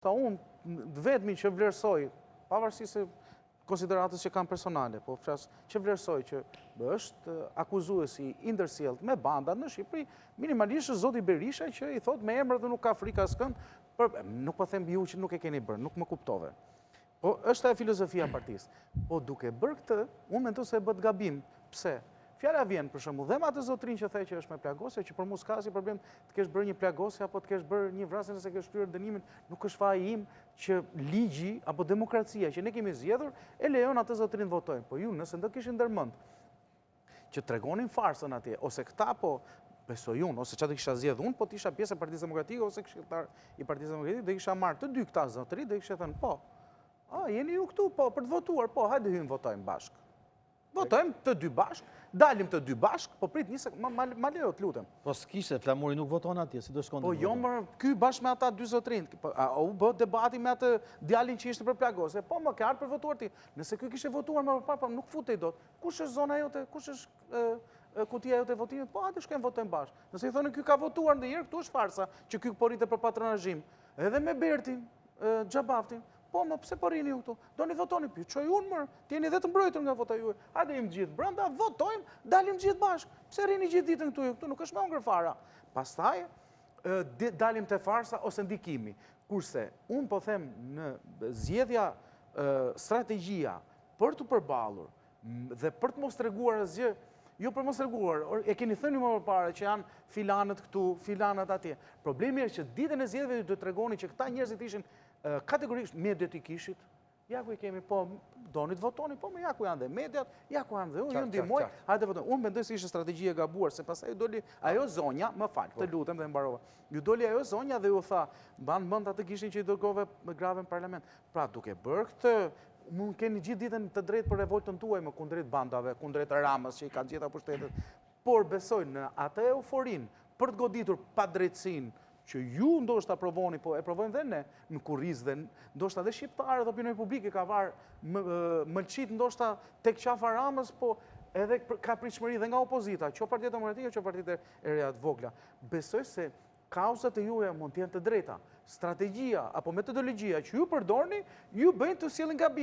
Ta unë vetëmi që vlerësoj, pavarësisht se konsideratës që kam personale, po flas që vlerësoj që është akuzuesi i ndërsjellët me bandat në Shqipëri, minimalisht zoti Berisha që i thot me emër dhe nuk ka frikë askënd, nuk po them ju që nuk e keni bërë, nuk më kuptove. Po është e filozofia e partisë. Po duke bërë këtë, unë mendoj se bëhet gabim. Pse? Fjala vjen për shembull, dhe atë zotrin që the që është me plagosje, që për mua s'ka asnjë problem të kesh bërë një plagosje apo të kesh bërë një vrasje nëse ke shkryer dënimin, nuk është faji im që ligji apo demokracia që ne kemi zgjedhur e lejon atë zotrin të votojnë. Po ju nëse do kishin ndërmend që tregonin farsën atje ose këta po besoj unë, ose çfarë do kisha zgjedhur unë, po të isha pjesë e Partisë Demokratike ose këshilltar i Partisë Demokratike, do kisha marrë të dy këta zotëri, do kisha thënë po. Jeni ju këtu, po, për të votuar, po, hajde hyjmë votojmë bashkë. Votojmë të dy bashkë, dalim të dy bashkë, po prit njëse, ma lejo të lutem. Po s'kishte, Flamuri nuk voton atje, si do shkon të voton? Po jo më, ky bashkë me ata dy zotrin, u bë debati me atë djalin që ishte për plagosje, po më ka ardhur për votuar ti. Nëse ky kishe votuar më parë, nuk futej dot. Kush është zona jote, kush është kutia jote e votimit? Po hajde shkojmë votojmë bashkë. Nëse i thonë ky ka votuar ndonjëherë, këtu është farsa që ky po rritet për patronazhim. Edhe me Bertin, Xhabaftin. Po, më pse po rini ju këtu? Doni votoni, çoj unë mërë, t'jeni dhe të mbrojtur nga vota juaj. Hajde im gjithë brenda, votojmë, dalim gjithë bashkë. Pse rini gjithë ditën këtu ju? Këtu nuk është me hongër fara. Pastaj, dalim të farsa ose ndikimi. Kurse, unë po them në zgjedhja strategjia për të përballur dhe për të mos treguar asgjë, jo për mos treguar, e keni thënë më parë që janë filanët këtu, filanët atje. Problemi është që ditën e zgjedhjeve do të tregoni që këta njerëzit ishin kategorikisht mediat i kishit, ja ku i kemi, po, doni të votoni, po, ja ku janë dhe mediat, ja ku janë dhe unë, ju ndihmoj, hajde votoni. Unë mendoj se ishte strategji e gabuar, se pastaj ju doli ajo zonja, më fal, të lutem dhe mbarova. Ju doli ajo zonja dhe ju tha, mban mend atë kishin që i dërgove me grave në parlament. Pra, duke bërë këtë, mund keni gjithë ditën të drejtë për revoltën tuaj më kundrejt bandave, kundrejt Ramës që i kanë gjitha pushtetet. Por besoj në atë euforinë për të goditur padrejtësinë që ju ndoshta provoni, po e provojmë dhe ne në kurriz dhe ndoshta dhe shqiptarët dhe opinioni publike ka varë mëlqit ndoshta tek qafa Ramës, po edhe ka pritshmëri dhe nga opozita, që Partia Demokratike, që Partia e Reja të Vogla. Besoj se kauzat e juaja mund të jenë të drejta, strategjia apo metodologjia që ju përdorni, ju bëjnë të sjellin gabim.